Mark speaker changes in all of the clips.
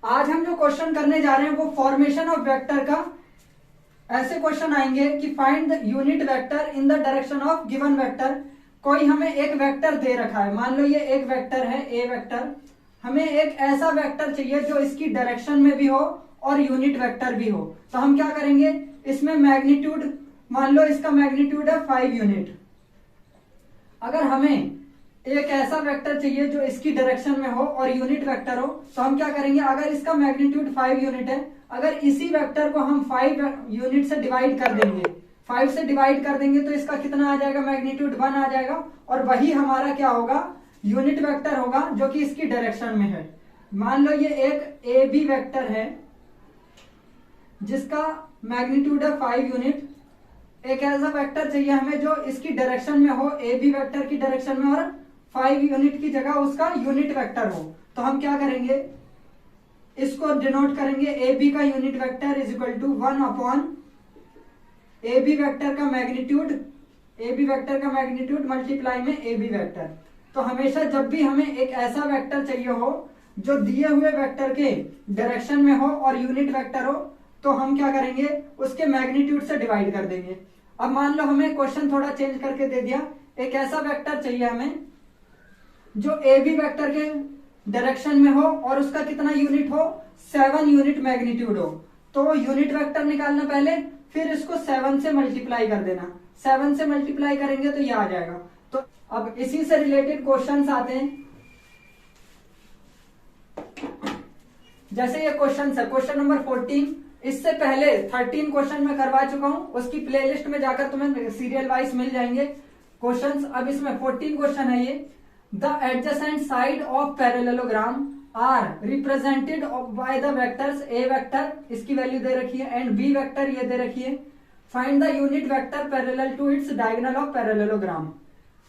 Speaker 1: आज हम जो क्वेश्चन करने जा रहे हैं वो फॉर्मेशन ऑफ वेक्टर का। ऐसे क्वेश्चन आएंगे कि find the unit vector in the direction of given vector. कोई हमें एक वेक्टर दे रखा है, मान लो ये एक वेक्टर है ए वेक्टर। हमें एक ऐसा वेक्टर चाहिए जो इसकी डायरेक्शन में भी हो और यूनिट वेक्टर भी हो। तो हम क्या करेंगे, इसमें मैग्नीट्यूड, मान लो इसका मैग्नीट्यूड है 5 यूनिट। अगर हमें एक ऐसा वेक्टर चाहिए जो इसकी डायरेक्शन में हो और यूनिट वेक्टर हो, तो हम क्या करेंगे, अगर इसका मैग्नीट्यूड 5 यूनिट है, अगर इसी वेक्टर को हम 5 यूनिट से डिवाइड कर देंगे, 5 से डिवाइड कर देंगे तो इसका कितना आ जाएगा, मैग्नीट्यूड 1 आ जाएगा। और वही हमारा क्या होगा, यूनिट वेक्टर होगा जो कि इसकी डायरेक्शन में है। मान लो ये एक ए बी वेक्टर है जिसका मैग्नीट्यूड है 5 यूनिट। एक ऐसा वेक्टर चाहिए हमें जो इसकी डायरेक्शन में हो, ए बी वेक्टर की डायरेक्शन में, और 5 यूनिट की जगह उसका यूनिट वेक्टर हो। तो हम क्या करेंगे, इसको डिनोट करेंगे, ए बी का unit vector is equal to 1 upon A B vector का मैग्नीट्यूड, ए बी वेक्टर का मैग्नीट्यूड मल्टीप्लाई में ए बी वेक्टर। तो हमेशा जब भी हमें एक ऐसा वेक्टर चाहिए हो जो दिए हुए वेक्टर के डायरेक्शन में हो और यूनिट वेक्टर हो, तो हम क्या करेंगे, उसके मैग्नीट्यूड से डिवाइड कर देंगे। अब मान लो हमें क्वेश्चन थोड़ा चेंज करके दे दिया, एक ऐसा वेक्टर चाहिए हमें जो ए बी वेक्टर के डायरेक्शन में हो और उसका कितना यूनिट हो, 7 यूनिट मैग्नीट्यूड हो। तो यूनिट वेक्टर निकालना पहले, फिर इसको 7 से मल्टीप्लाई कर देना। 7 से मल्टीप्लाई करेंगे तो ये आ जाएगा। तो अब इसी से रिलेटेड क्वेश्चंस आते हैं। जैसे ये क्वेश्चन है, क्वेश्चन नंबर 14। इससे पहले 13 क्वेश्चन मैं करवा चुका हूं, उसकी प्लेलिस्ट में जाकर तुम्हें सीरियल वाइज मिल जाएंगे क्वेश्चंस। अब इसमें 14 क्वेश्चन है ये। The adjacent side of parallelogram are represented by the vectors A vector, इसकी वैल्यू दे रखी है, एंड बी वेक्टर ये दे रखी है। Find the unit vector parallel to its diagonal of parallelogram.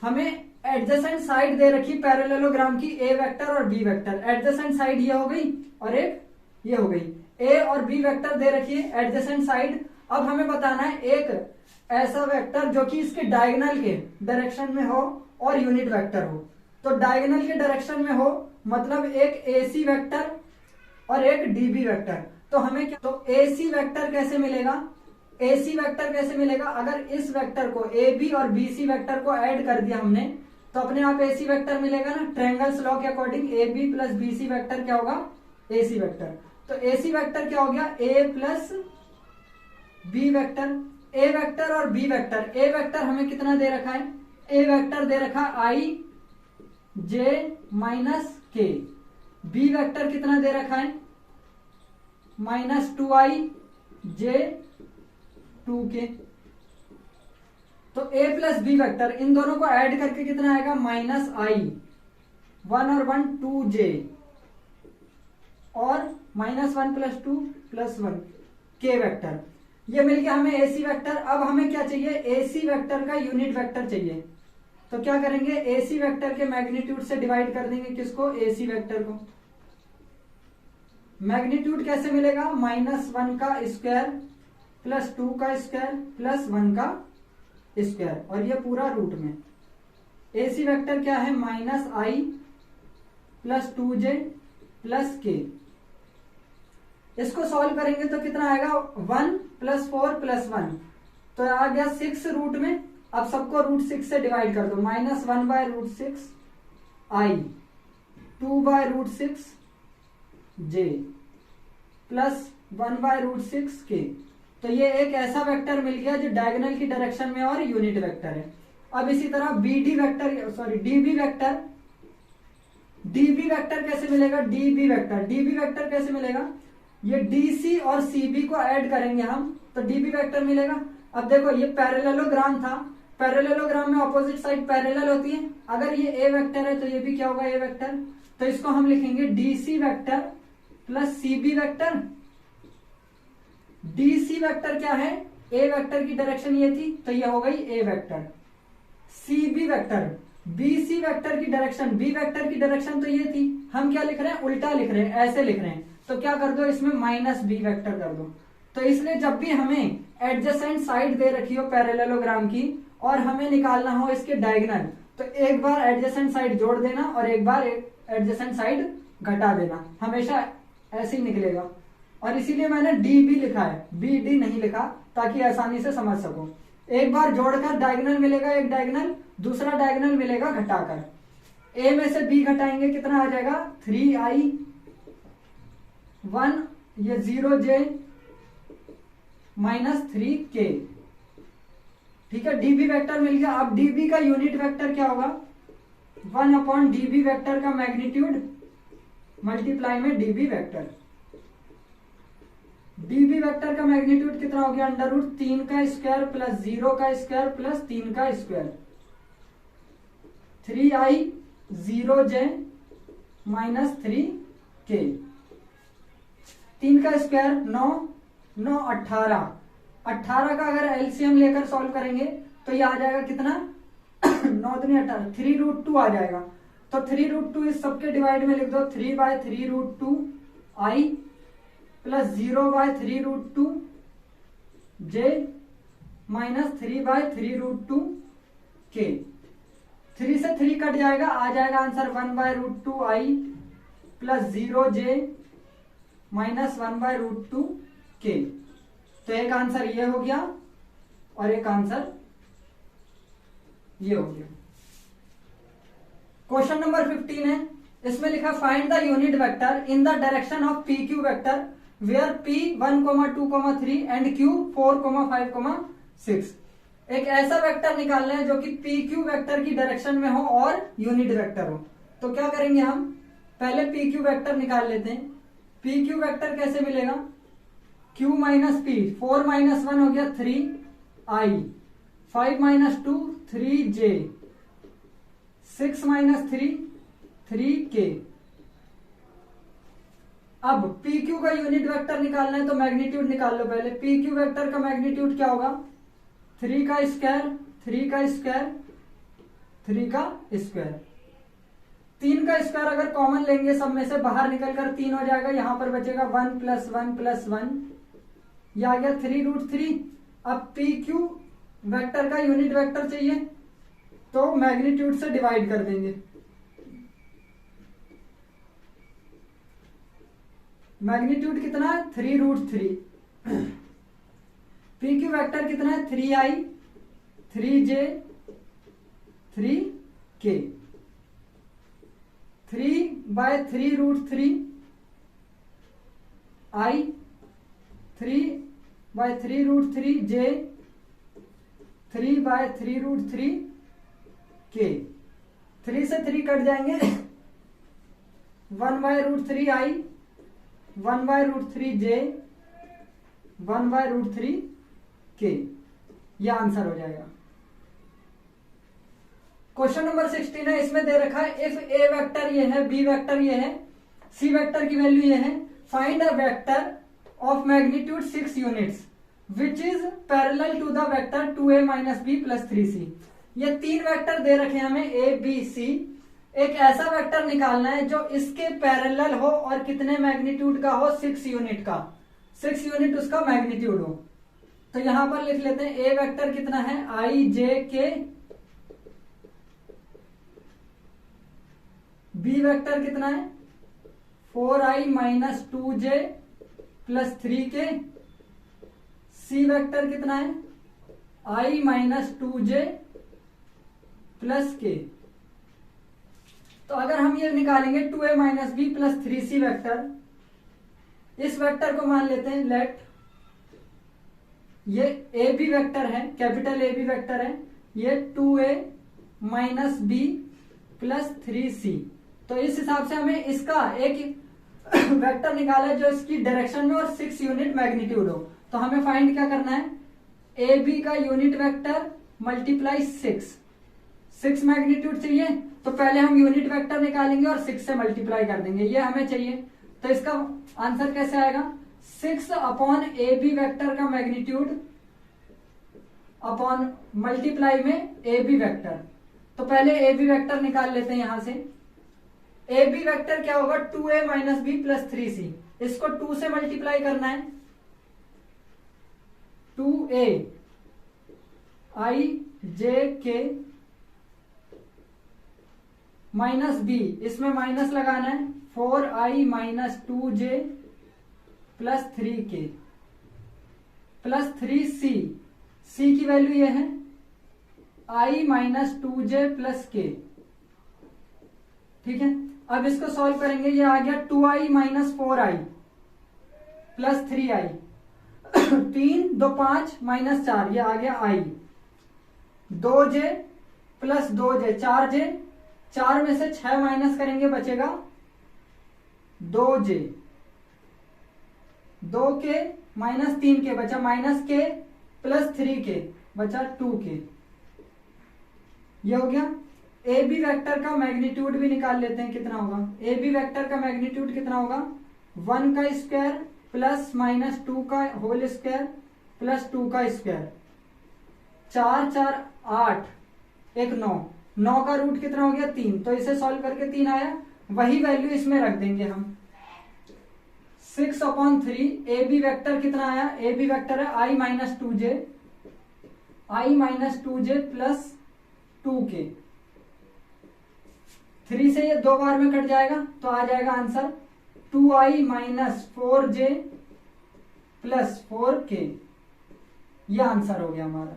Speaker 1: हमें एडजेसेंट साइड दे रखी पैरेललोग्राम की, ए वेक्टर और बी वेक्टर। एडजेसेंट साइड ये हो गई और एक ये हो गई, ए और बी वेक्टर दे रखी है एडजेसेंट साइड। अब हमें बताना है एक ऐसा वेक्टर जो कि इसके डायगोनल के डायरेक्शन में हो और यूनिट वेक्टर हो। तो डायगोनल के डायरेक्शन में हो मतलब एक एसी वेक्टर और एक डीबी वेक्टर। तो हमें क्या, तो एसी वेक्टर कैसे मिलेगा, एसी वेक्टर कैसे मिलेगा, अगर इस वेक्टर को ए बी और बीसी वेक्टर को ऐड कर दिया हमने तो अपने आप एसी वेक्टर मिलेगा ना। ट्रायंगल्स लॉ के according A B plus BC vector क्या होगा, एसी वेक्टर। तो एसी वेक्टर क्या हो गया, A plus B vector. A vector और बी वेक्टर, ए वेक्टर हमें कितना दे रखा है, ए वेक्टर दे रखा i j minus k, B vector कितना दे रखा है, -2i जे 2k। तो ए प्लस बी वेक्टर इन दोनों को ऐड करके कितना आएगा, -i, 1 और 1 2j, और -1 + 2 + 1 के वेक्टर। ये मिल गया हमें एसी वेक्टर। अब हमें क्या चाहिए, एसी वेक्टर का यूनिट वेक्टर चाहिए। तो क्या करेंगे, एसी वेक्टर के मैग्नीट्यूड से डिवाइड कर देंगे किसको, एसी वेक्टर को। मैग्नीट्यूड कैसे मिलेगा, -1 का स्क्वायर + 2 का स्क्वायर + 1 का स्क्वायर, और ये पूरा रूट में। एसी वेक्टर क्या है, -i + 2j + k। इसको सॉल्व करेंगे तो कितना आएगा, 1 + 4 + 1, तो आ गया 6 रूट में। अब सबको √6 से डिवाइड कर दो, -1/√6 i, 2/√6 j + 1/√6 k। तो ये एक ऐसा वेक्टर मिल गया जो डायगोनल की डायरेक्शन में और यूनिट वेक्टर है। अब इसी तरह डीबी वेक्टर, डीबी वेक्टर कैसे मिलेगा, डीबी वेक्टर कैसे मिलेगा, ये डीसी और सीबी को ऐड करेंगे हम तो डीबी वेक्टर मिलेगा। अब देखो ये पैरेललोग्राम था, पैरेललोग्राम में ऑपोजिट साइड पैरेलल होती है। अगर ये ए वेक्टर है तो ये भी क्या होगा, ए वेक्टर। तो इसको हम लिखेंगे DC vector plus CB vector. DC vector क्या है, ए वेक्टर की डायरेक्शन ये थी तो ये हो गई A vector. CB vector, BC vector की डायरेक्शन, बी वेक्टर की डायरेक्शन तो ये थी, हम क्या लिख रहे हैं, उल्टा लिख रहे हैं, ऐसे लिख रहे हैं। तो क्या कर दो, इसमें -b वेक्टर कर दो। तो इसलिए जब भी हमें एडजेसेंट साइड दे रखी हो पैरेललोग्राम की और हमें निकालना हो इसके डायगोनल, तो एक बार एडजेसेंट साइड जोड़ देना और एक बार एडजेसेंट साइड घटा देना। हमेशा ऐसे ही निकलेगा। और इसीलिए मैंने डी बी लिखा है, बी डी नहीं लिखा, ताकि आसानी से समझ सको। एक बार जोड़कर डायगोनल मिलेगा, एक डायगोनल, दूसरा डायगोनल मिलेगा घटाकर। ए में से बी घटाएंगे, कितना आ जाएगा 3i 1, ये 0j माइनस 3k। ठीक है, डीबी वेक्टर मिल गया। अब डीबी का यूनिट वेक्टर क्या होगा, 1 अपॉन डीबी वेक्टर का मैग्नीट्यूड मल्टीप्लाई में डीबी वेक्टर। डीबी वेक्टर का मैग्नीट्यूड कितना हो गया, अंडर रूट 3 का स्क्वायर प्लस 0 का स्क्वायर प्लस 3 का square, 3i 0j minus 3k। 3 का स्क्वायर 9, 9 18, 18 का अगर एलसीएम लेकर सॉल्व करेंगे तो ये आ जाएगा कितना 9 दूनी 18, 3√2 आ जाएगा। तो 3√2 इस सबके डिवाइड में लिख दो, 3/3√2 i plus 0/3√2 j minus 3/3√2 k। 3 से 3 कट जाएगा, आ जाएगा answer 1/√2 i plus 0j minus 1/√2 k। तो एक आंसर ये हो गया और एक आंसर ये हो गया। क्वेश्चन नंबर 15 है, इसमें लिखा find the unit vector in the direction of P Q vector where p 1, 2, 3 and q 4, 5, 6। एक ऐसा वेक्टर निकालना है जो कि पी क्यू वेक्टर की डायरेक्शन में हो और यूनिट वेक्टर हो। तो क्या करेंगे, हम पहले पी क्यू वेक्टर निकाल लेते हैं। पी क्यू वेक्टर कैसे मिलेगा, q माइनस पी, 4 माइनस 1 हो गया 3i, 5 minus 2 3j, 6 minus 3 3k। अब पी क्यू का यूनिट वेक्टर निकालना है तो मैग्नीट्यूड निकाल लो पहले। पी क्यू वेक्टर का मैग्नीट्यूड क्या होगा, 3 का स्क्वायर 3 का स्क्वायर 3 का स्क्वायर। 3 का स्क्वायर अगर कॉमन लेंगे सब में से, बाहर निकलकर 3 हो जाएगा, यहां पर बचेगा 1 प्लस 1 प्लस 1, ये आ गया 3√3। अब पी क्यू वेक्टर का यूनिट वेक्टर चाहिए तो मैग्नीट्यूड से डिवाइड कर देंगे। मैग्नीट्यूड कितना है 3√3। पी क्यू वेक्टर कितना है 3i 3j 3k। 3/3√3 i, 3/3√3 j, 3/3√3 k। 3 से 3 कट जाएंगे, 1/√3 i, 1/√3 j, 1/√3 k। यह आंसर हो जाएगा। क्वेश्चन नंबर 16 है, इसमें दे रखा है इफ ए वेक्टर ये है, बी वेक्टर ये है, सी वेक्टर की वैल्यू ये है, find a vector of magnitude 6 units which is parallel to the vector 2a minus B plus 3c। ये 3 वेक्टर दे रखे हैं हमें ए बी सी। एक ऐसा वेक्टर निकालना है जो इसके पैरेलल हो और कितने मैग्नीट्यूड का हो, 6 यूनिट का, 6 यूनिट उसका मैग्नीट्यूड हो। तो यहां पर लिख लेते हैं ए वेक्टर कितना है i j k, B vector कितना है 4i minus 2j plus 3k, C vector कितना है i minus 2j plus k। तो अगर हम ये निकालेंगे 2a minus B plus 3c vector, इस वेक्टर को मान लेते हैं लेट ये ए बी वेक्टर है, कैपिटल ए बी वेक्टर है, ये 2a minus B plus 3c। तो इस हिसाब से हमें इसका एक वेक्टर निकाला है जो इसकी डायरेक्शन में और 6 यूनिट मैग्नीट्यूड हो। तो हमें फाइंड क्या करना है, ए बी का यूनिट वेक्टर मल्टीप्लाई 6 मैग्नीट्यूड चाहिए, तो पहले हम यूनिट वेक्टर निकालेंगे और 6 से मल्टीप्लाई कर देंगे, ये हमें चाहिए। तो इसका आंसर कैसे आएगा, 6 अपॉन ए बी वेक्टर का मैग्नीट्यूड अपॉन मल्टीप्लाई में ए बी वेक्टर। तो पहले ए बी वेक्टर निकाल लेते हैं यहां से। ए बी वेक्टर क्या होगा 2a minus B plus 3c, इसको 2 से मल्टीप्लाई करना है, 2a i j k minus B, इसमें माइनस लगाना है 4i minus 2j plus 3k plus 3c, c की वैल्यू ये है i minus 2j plus k। ठीक है, अब इसको सॉल्व करेंगे, ये आ गया 2i minus 4i plus 3i 3 2 5 minus 4, ये आ गया i, 2j plus 2j 4j, 4 में से 6 माइनस करेंगे बचेगा 2j, 2k माइनस 3k बचा माइनस k प्लस 3k बचा 2k। ये हो गया। ए बी वेक्टर का मैग्नीट्यूड भी निकाल लेते हैं, कितना होगा। ए बी वेक्टर का मैग्नीट्यूड कितना होगा, 1 का स्क्वायर प्लस माइनस 2 का होल स्क्वायर प्लस 2 का स्क्वायर, 4 4 8 1 9, 9 का रूट कितना हो गया 3, तो इसे सॉल्व करके 3 आया, वही वैल्यू इसमें रख देंगे हम। 6/3 ए बी वेक्टर कितना आया, ए बी वेक्टर है i minus 2j plus 2k। 3 से ये 2 बार में कट जाएगा तो आ जाएगा answer 2i minus 4j plus 4k। यह आंसर हो गया हमारा।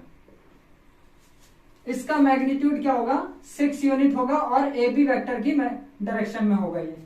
Speaker 1: इसका मैग्नीट्यूड क्या होगा, 6 यूनिट होगा और ए बी वेक्टर की डायरेक्शन में होगा ये।